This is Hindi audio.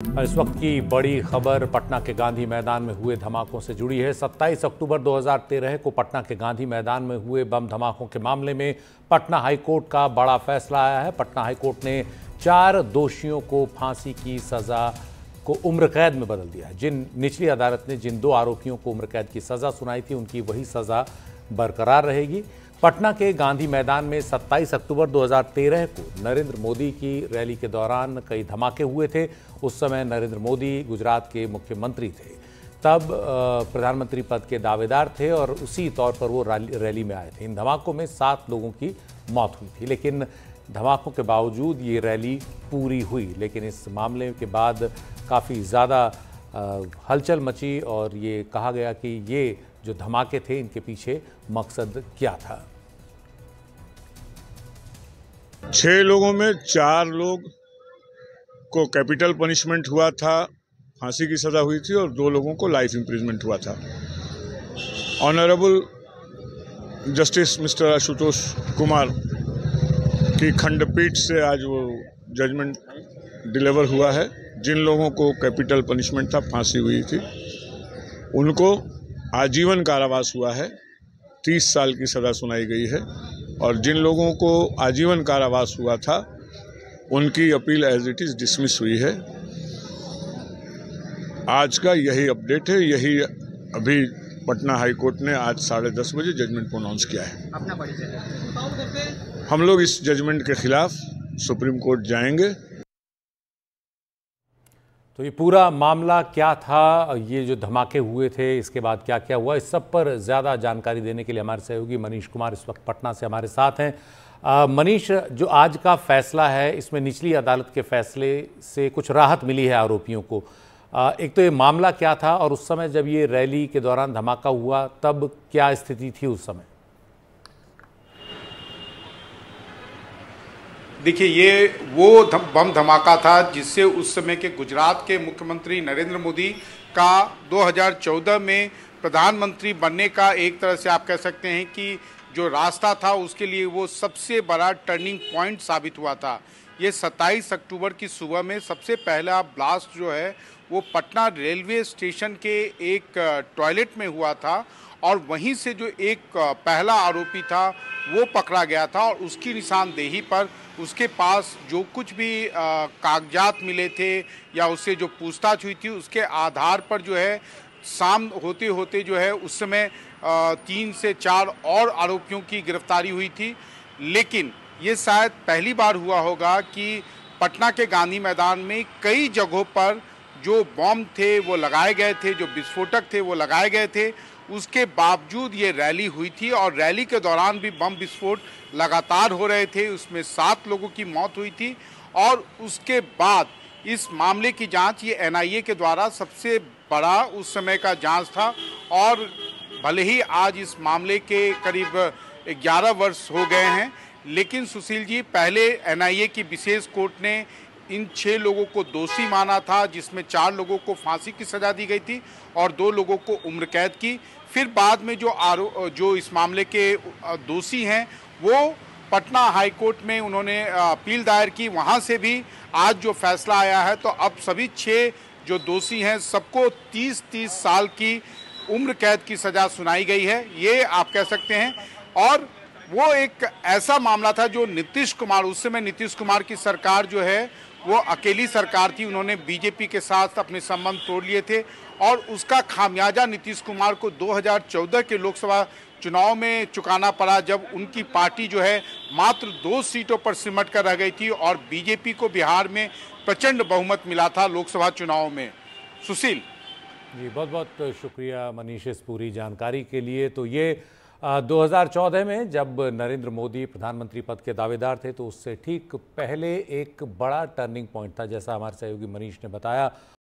इस वक्त की बड़ी खबर पटना के गांधी मैदान में हुए धमाकों से जुड़ी है। 27 अक्टूबर 2013 को पटना के गांधी मैदान में हुए बम धमाकों के मामले में पटना हाईकोर्ट का बड़ा फैसला आया है। पटना हाईकोर्ट ने 4 दोषियों को फांसी की सजा को उम्र कैद में बदल दिया। जिन निचली अदालत ने जिन 2 आरोपियों को उम्र कैद की सजा सुनाई थी, उनकी वही सजा बरकरार रहेगी। पटना के गांधी मैदान में 27 अक्टूबर 2013 को नरेंद्र मोदी की रैली के दौरान कई धमाके हुए थे। उस समय नरेंद्र मोदी गुजरात के मुख्यमंत्री थे, तब प्रधानमंत्री पद के दावेदार थे और उसी तौर पर वो रैली में आए थे। इन धमाकों में 7 लोगों की मौत हुई थी, लेकिन धमाकों के बावजूद ये रैली पूरी हुई। लेकिन इस मामले के बाद काफ़ी ज़्यादा हलचल मची और ये कहा गया कि ये जो धमाके थे, इनके पीछे मकसद क्या था। 6 लोगों में 4 लोग को कैपिटल पनिशमेंट हुआ था, फांसी की सजा हुई थी, और 2 लोगों को लाइफ इम्प्रिजमेंट हुआ था। Honourable justice mister Ashutosh Kumar की खंडपीठ से आज वो जजमेंट डिलीवर हुआ है। जिन लोगों को कैपिटल पनिशमेंट था, फांसी हुई थी, उनको आजीवन कारावास हुआ है, 30 साल की सज़ा सुनाई गई है। और जिन लोगों को आजीवन कारावास हुआ था, उनकी appeal as it is dismiss हुई है। आज का यही अपडेट है। यही अभी पटना हाई कोर्ट ने आज 10:30 बजे जजमेंट को अनाउंस किया है। अपना परिचय। हम लोग इस जजमेंट के खिलाफ सुप्रीम कोर्ट जाएंगे। तो ये पूरा मामला क्या था, ये जो धमाके हुए थे, इसके बाद क्या क्या हुआ, इस सब पर ज़्यादा जानकारी देने के लिए हमारे सहयोगी मनीष कुमार इस वक्त पटना से हमारे साथ हैं। मनीष, जो आज का फैसला है, इसमें निचली अदालत के फैसले से कुछ राहत मिली है आरोपियों को। एक तो ये मामला क्या था, और उस समय जब ये रैली के दौरान धमाका हुआ तब क्या स्थिति थी उस समय? देखिए, ये वो बम धमाका था जिससे उस समय के गुजरात के मुख्यमंत्री नरेंद्र मोदी का 2014 में प्रधानमंत्री बनने का एक तरह से आप कह सकते हैं कि जो रास्ता था, उसके लिए वो सबसे बड़ा टर्निंग पॉइंट साबित हुआ था। ये 27 अक्टूबर की सुबह में सबसे पहला ब्लास्ट जो है वो पटना रेलवे स्टेशन के एक टॉयलेट में हुआ था, और वहीं से जो एक पहला आरोपी था वो पकड़ा गया था, और उसकी निशानदेही पर उसके पास जो कुछ भी कागजात मिले थे या उससे जो पूछताछ हुई थी, उसके आधार पर जो है शाम होते होते जो है उस समय 3 से 4 और आरोपियों की गिरफ्तारी हुई थी। लेकिन ये शायद पहली बार हुआ होगा कि पटना के गांधी मैदान में कई जगहों पर जो बम थे वो लगाए गए थे, जो विस्फोटक थे वो लगाए गए थे, उसके बावजूद ये रैली हुई थी। और रैली के दौरान भी बम विस्फोट लगातार हो रहे थे। उसमें 7 लोगों की मौत हुई थी। और उसके बाद इस मामले की जांच ये एनआईए के द्वारा सबसे बड़ा उस समय का जांच था। और भले ही आज इस मामले के करीब 11 वर्ष हो गए हैं, लेकिन सुशील जी, पहले एनआईए की विशेष कोर्ट ने इन 6 लोगों को दोषी माना था, जिसमें 4 लोगों को फांसी की सजा दी गई थी और 2 लोगों को उम्र कैद की। फिर बाद में जो इस मामले के दोषी हैं, वो पटना हाई कोर्ट में उन्होंने अपील दायर की। वहां से भी आज जो फैसला आया है, तो अब सभी 6 जो दोषी हैं सबको 30-30 साल की उम्र कैद की सजा सुनाई गई है, ये आप कह सकते हैं। और वो एक ऐसा मामला था जो नीतीश कुमार, उस समय नीतीश कुमार की सरकार जो है वो अकेली सरकार थी, उन्होंने बीजेपी के साथ अपने संबंध तोड़ लिए थे, और उसका खामियाजा नीतीश कुमार को 2014 के लोकसभा चुनाव में चुकाना पड़ा, जब उनकी पार्टी जो है मात्र 2 सीटों पर सिमट कर रह गई थी और बीजेपी को बिहार में प्रचंड बहुमत मिला था लोकसभा चुनाव में। सुशील जी, बहुत बहुत शुक्रिया मनीष इस पूरी जानकारी के लिए। तो ये 2014 में जब नरेंद्र मोदी प्रधानमंत्री पद के दावेदार थे, तो उससे ठीक पहले एक बड़ा टर्निंग पॉइंट था, जैसा हमारे सहयोगी मनीष ने बताया।